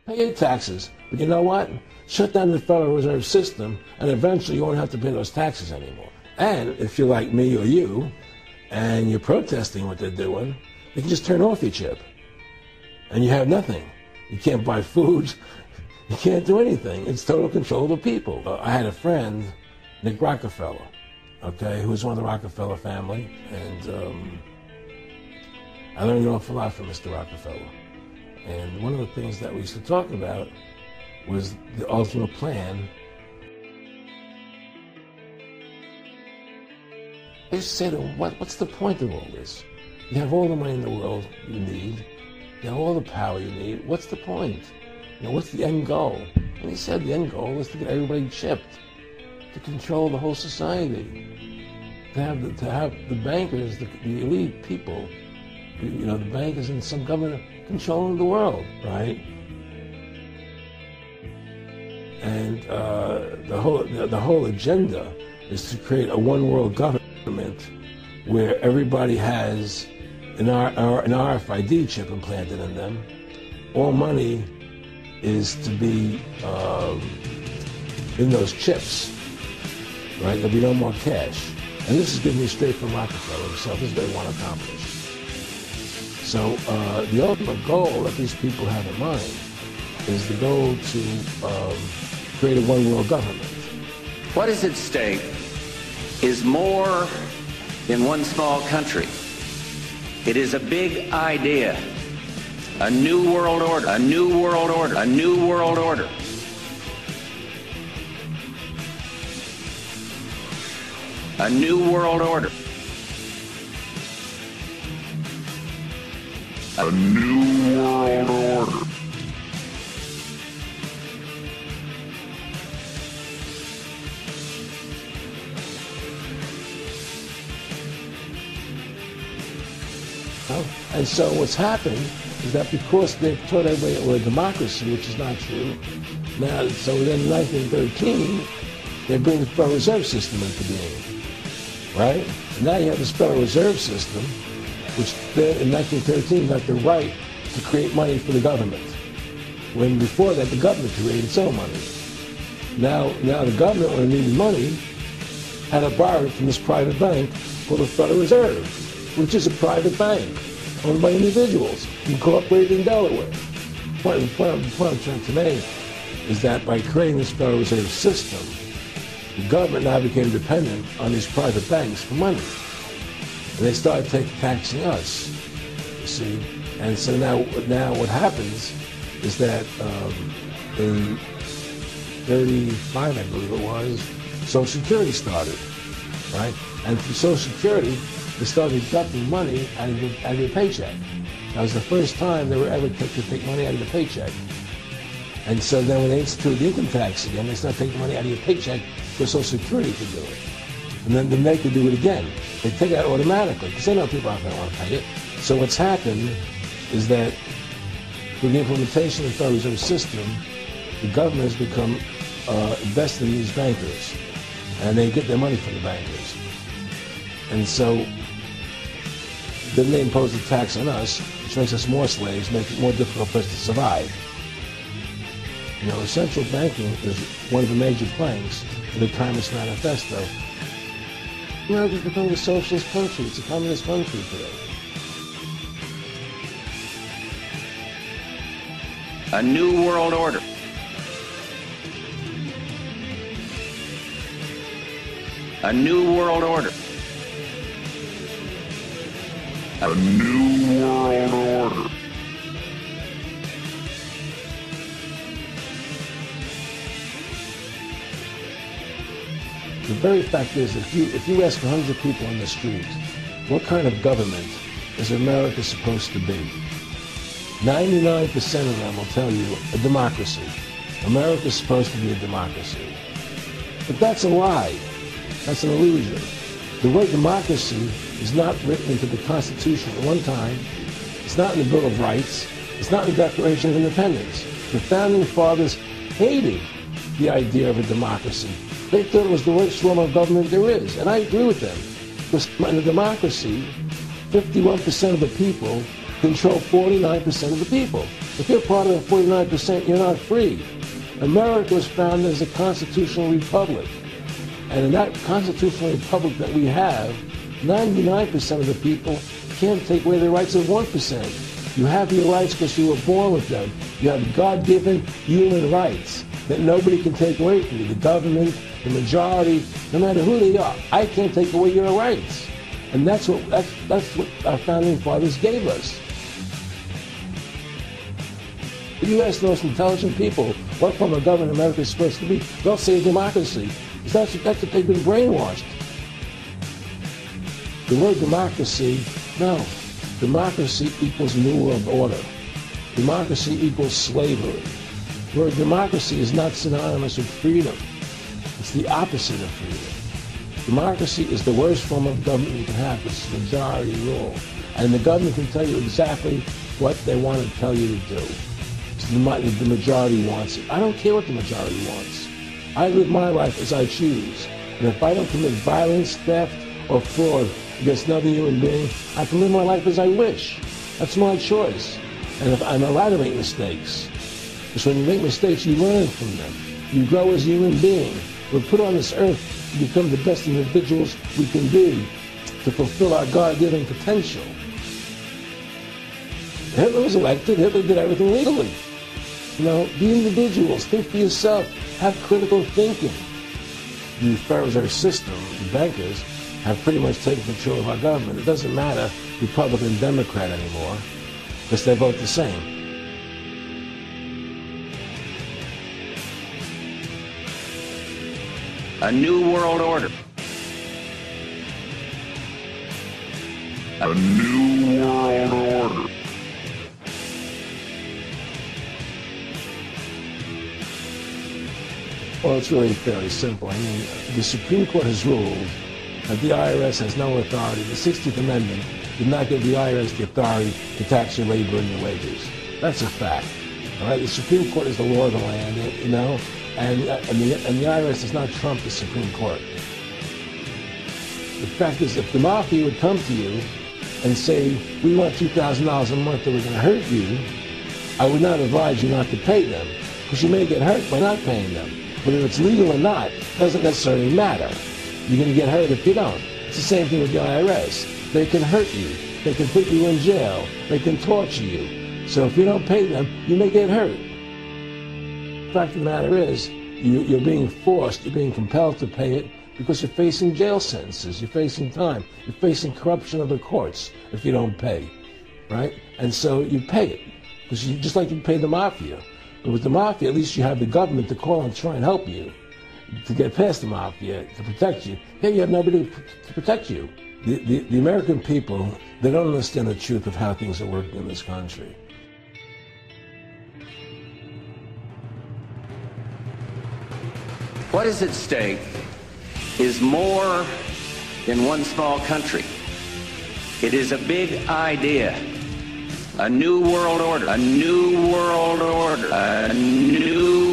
Pay your taxes, but you know what? Shut down the Federal Reserve System, and eventually you won't have to pay those taxes anymore. And if you're like me or you, and you're protesting what they're doing, you can just turn off your chip, and you have nothing. You can't buy food. You can't do anything. It's total control of the people. I had a friend, Nick Rockefeller, okay, who was one of the Rockefeller family, and I learned an awful lot from Mr. Rockefeller. And one of the things that we used to talk about was the ultimate plan. I used to say to him, what's the point of all this? You have all the money in the world you need. You have all the power you need. What's the point? You know, what's the end goal? And he said the end goal is to get everybody chipped, to control the whole society, to have the bankers, the elite people, you know, the bankers and some government controlling the world, right? And the whole agenda is to create a one-world government where everybody has an RFID chip implanted in them. All money is to be in those chips, right? There'll be no more cash. And this is giving me straight from Rockefeller himself. This is what they want to accomplish. So the ultimate goal that these people have in mind is the goal to create a one-world government. What is at stake is more than one small country. It is a big idea, a new world order, a new world order, a new world order. A new world order. A new world order. And so what's happened is that because they've taught everybody we're a democracy, which is not true, now, so then in 1913, they bring the Federal Reserve System into being, right? And now you have this Federal Reserve System, which in 1913 got the right to create money for the government, when before that the government created its own money. Now the government, when it needed money, had to borrow it from this private bank called the Federal Reserve, which is a private bank owned by individuals, incorporated in Delaware. The point I'm trying to make is that by creating this Federal Reserve System, the government now became dependent on these private banks for money. And they started taxing us, you see. And so now what happens is that in 35, I believe it was, Social Security started, right? And through Social Security, they started deducting money out of your paycheck. That was the first time they were ever to take money out of your paycheck. And so then when they instituted the income tax again, they started taking money out of your paycheck for Social Security to do it. And then they could do it again. They take it out automatically, because they know people aren't going to want to pay it. So what's happened is that with the implementation of the Federal Reserve System, the government has become invested in these bankers, and they get their money from the bankers. And so then they impose a tax on us, which makes us more slaves, makes it more difficult for us to survive. You know, central banking is one of the major planks of the Communist Manifesto. America's becoming a socialist country. It's a communist country today. A new world order. A new world order. A new world order. The very fact is, if you ask 100 people on the street, what kind of government is America supposed to be? 99% of them will tell you a democracy. America's supposed to be a democracy. But that's a lie. That's an illusion. The word democracy is not written into the Constitution at one time. It's not in the Bill of Rights. It's not in the Declaration of Independence. The Founding Fathers hated the idea of a democracy. They thought it was the worst form of government there is. And I agree with them. Because in a democracy, 51% of the people control 49% of the people. If you're part of the 49%, you're not free. America was founded as a constitutional republic. And in that constitutional republic that we have, 99% of the people can't take away the rights of 1%. You have your rights because you were born with them. You have God-given human rights that nobody can take away from you. The government, the majority, no matter who they are, I can't take away your rights. And that's what our founding fathers gave us. If you ask the most intelligent people what form of government America is supposed to be, they'll say democracy. That's what they've been brainwashed. The word democracy, no. Democracy equals New World Order. Democracy equals slavery. The word democracy is not synonymous with freedom. It's the opposite of freedom. Democracy is the worst form of government you can have. It's majority rule. And the government can tell you exactly what they want to tell you to do. The majority wants it. I don't care what the majority wants. I live my life as I choose. And if I don't commit violence, theft, or fraud against another human being, I can live my life as I wish. That's my choice. And if I'm allowed to make mistakes. Because when you make mistakes, you learn from them. You grow as a human being. We're put on this earth to become the best individuals we can be, to fulfill our God-given potential. Hitler was elected. Hitler did everything legally. You know, be individuals. Think for yourself. Have critical thinking. The Federal Reserve System, the bankers, have pretty much taken control of our government. It doesn't matter Republican, Democrat anymore, because they vote the same. A new world order. A new world order. Well, it's really fairly simple. I mean, the Supreme Court has ruled that the IRS has no authority. The 16th Amendment did not give the IRS the authority to tax your labor and your wages. That's a fact. All right, the Supreme Court is the law of the land, you know, and the IRS does not trump the Supreme Court. The fact is, if the mafia would come to you and say, we want $2,000 a month or we're going to hurt you, I would not advise you not to pay them, because you may get hurt by not paying them. But if it's legal or not, doesn't necessarily matter. You're going to get hurt if you don't. It's the same thing with the IRS. They can hurt you. They can put you in jail. They can torture you. So if you don't pay them, you may get hurt. The fact of the matter is, you're being forced, you're being compelled to pay it because you're facing jail sentences, you're facing time, you're facing corruption of the courts if you don't pay, right? And so you pay it, because just like you pay the mafia. But with the mafia, at least you have the government to call and try and help you to get past the mafia, to protect you. Here you have nobody to protect you. The American people, they don't understand the truth of how things are working in this country. What is at stake is more than one small country. It is a big idea. A new world order. A new world order. A new